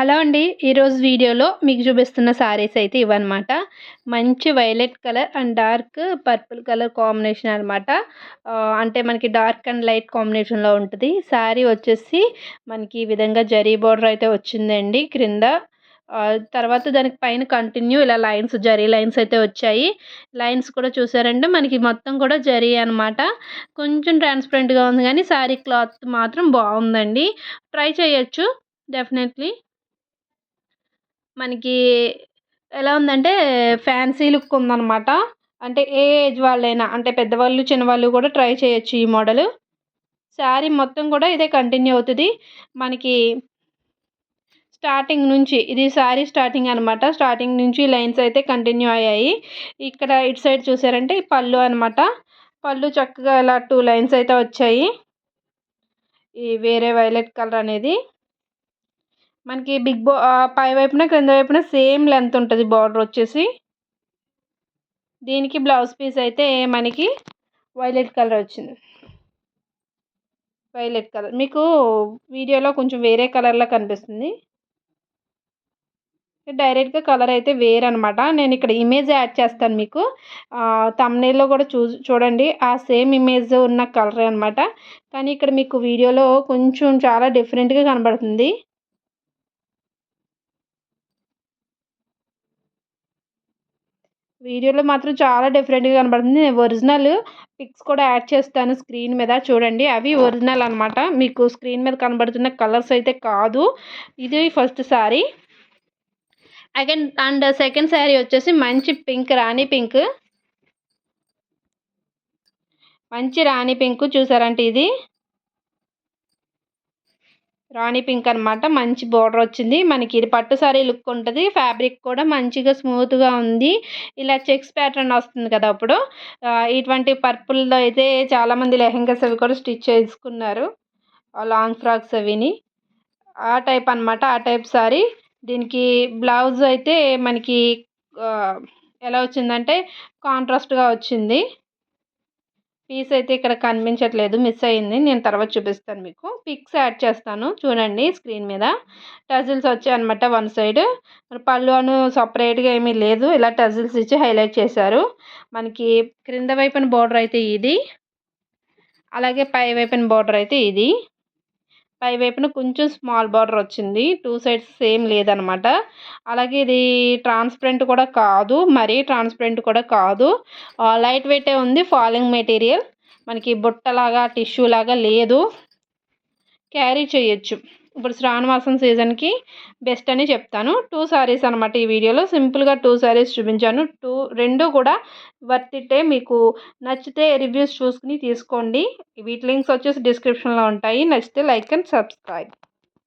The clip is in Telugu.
హలో అండి. ఈరోజు వీడియోలో మీకు చూపిస్తున్న శారీస్ అయితే ఇవన్నమాట. మంచి violet colour and dark purple colour combination అనమాట. అంటే మనకి డార్క్ అండ్ లైట్ కాంబినేషన్‌లో ఉంటది. శారీ వచ్చేసి మనకి ఈ విధంగా జరీ బోర్డర్ అయితే వచ్చిందండి క్రింద. తర్వాత దానికి పైన కంటిన్యూ ఇలా లైన్స్ జరీ లైన్స్ అయితే వచ్చాయి. లైన్స్ కూడా చూసారంటే మనకి మొత్తం కూడా జరీ అనమాట. కొంచెం ట్రాన్స్‌పరెంట్‌గా ఉంది గానీ శారీ క్లాత్ మాత్రం బావుందండి. ట్రై చేయొచ్చు డెఫినెట్‌లీ. మనకి ఎలా ఉందంటే ఫ్యాన్సీ లుక్ ఉందనమాట. అంటే ఏ ఏజ్ వాళ్ళైనా అంటే పెద్దవాళ్ళు, చిన్నవాళ్ళు కూడా ట్రై చేయొచ్చు ఈ మోడలు. శారీ మొత్తం కూడా ఇదే కంటిన్యూ అవుతది. మనకి స్టార్టింగ్ నుంచి ఇది శారీ స్టార్టింగ్ అనమాట. స్టార్టింగ్ నుంచి లైన్స్ అయితే కంటిన్యూ అయ్యాయి. ఇక్కడ ఇటు సైడ్ చూసారంటే ఈ పళ్ళు అనమాట. పళ్ళు చక్కగా ఇలా 2 లైన్స్ అయితే వచ్చాయి. ఈ వేరే వైలెట్ కలర్ అనేది. మనకి పై వైపున, క్రింద వైపున సేమ్ లెంత్ ఉంటది బార్డర్ వచ్చేసి. దీనికి బ్లౌజ్ పీస్ అయితే మనకి వైలెట్ కలర్ వచ్చింది. Violet colour. మీకు వీడియోలో కొంచెం వేరే కలర్‌లా కనిపిస్తుంది. డైరెక్ట్‌గా కలర్ అయితే వేరనమాట. నేను ఇక్కడ ఇమేజ్ యాడ్ చేస్తాను మీకు. థంబ్‌నెయిల్‌లో కూడా చూడండి. ఆ సేమ్ ఇమేజ్ ఉన్న కలరే అనమాట. కానీ ఇక్కడ మీకు వీడియోలో కొంచెం చాలా డిఫరెంట్‌గా కనబడుతుంది. వీడియోలో మాత్రం చాలా డిఫరెంట్‌గా కనబడుతుంది. నేను ఒరిజినల్ పిక్స్ కూడా యాడ్ చేస్తాను స్క్రీన్ మీద చూడండి. అవి ఒరిజినల్ అనమాట. మీకు స్క్రీన్ మీద కనబడుతున్న కలర్స్ అయితే కాదు. ఇది first sari. And second sari వచ్చేసి మంచి పింక్ రాణి పింక్. మంచి రాణి పింక్ చూసారంటే ఇది. రాణి పింక్ అనమాట. మంచి బోర్డర్ వచ్చింది. మనకి ఇది పట్టు సారీ లుక్ ఉంటది. ఫ్యాబ్రిక్ కూడా మంచిగా స్మూత్‌గా ఉంది. ఇలా చెక్స్ ప్యాటర్న్ వస్తుంది కదా! అప్పుడు ఇటువంటి పర్పుల్‌లో అయితే చాలామంది లెహెంగాస్ అవి కూడా స్టిచ్ చేసుకున్నారు. లాంగ్ ఫ్రాక్స్ అవిని. ఆ టైప్ అనమాట. ఆ టైప్ సారీ. దీనికి బ్లౌజ్ అయితే మనకి ఆహ్, ఎలా వచ్చిందంటే కాంట్రాస్ట్‌గా వచ్చింది. పీస్ అయితే ఇక్కడ కనిపించట్లేదు. మిస్ అయింది. నేను తర్వాత చూపిస్తాను మీకు. పిక్స్ యాడ్ చేస్తాను చూడండి స్క్రీన్ మీద. టజిల్స్ వచ్చాయన్నమాట వన్ సైడ్. పళ్ళు సెపరేట్‌గా ఏమీ లేదు. ఇలా టజిల్స్ ఇచ్చి హైలైట్ చేశారు. మనకి క్రింద వైపున బోర్డర్ అయితే ఇది. అలాగే పై వైపున బోర్డర్ అయితే ఇది. పై వైపున కొంచెం స్మాల్ బార్డర్ వచ్చింది. 2 సైడ్స్ సేమ్ లేదనమాట. అలాగే ఇది ట్రాన్స్‌పరెంట్ కూడా కాదు. మరీ ట్రాన్స్‌పరెంట్ కూడా కాదు. లైట్ వెయిటే ఉంది. Falling material. మనకి బుట్టలాగా, టిష్యూ లాగా లేదు. క్యారీ చేయొచ్చు. ఇప్పుడు శ్రావణ మాసం సీజన్‌కి బెస్ట్ అని చెప్తాను. 2 సారీస్ అనమాట ఈ వీడియోలో. సింపుల్‌గా 2 సారీస్ చూపించాను. 2 కూడా వర్త్ ఇట్టే. మీకు నచ్చితే రివ్యూస్ చూసుకొని తీసుకోండి. వీటి లింక్స్ వచ్చేసి డిస్క్రిప్షన్‌లో ఉంటాయి. నచ్చితే లైక్ అండ్ సబ్స్క్రైబ్.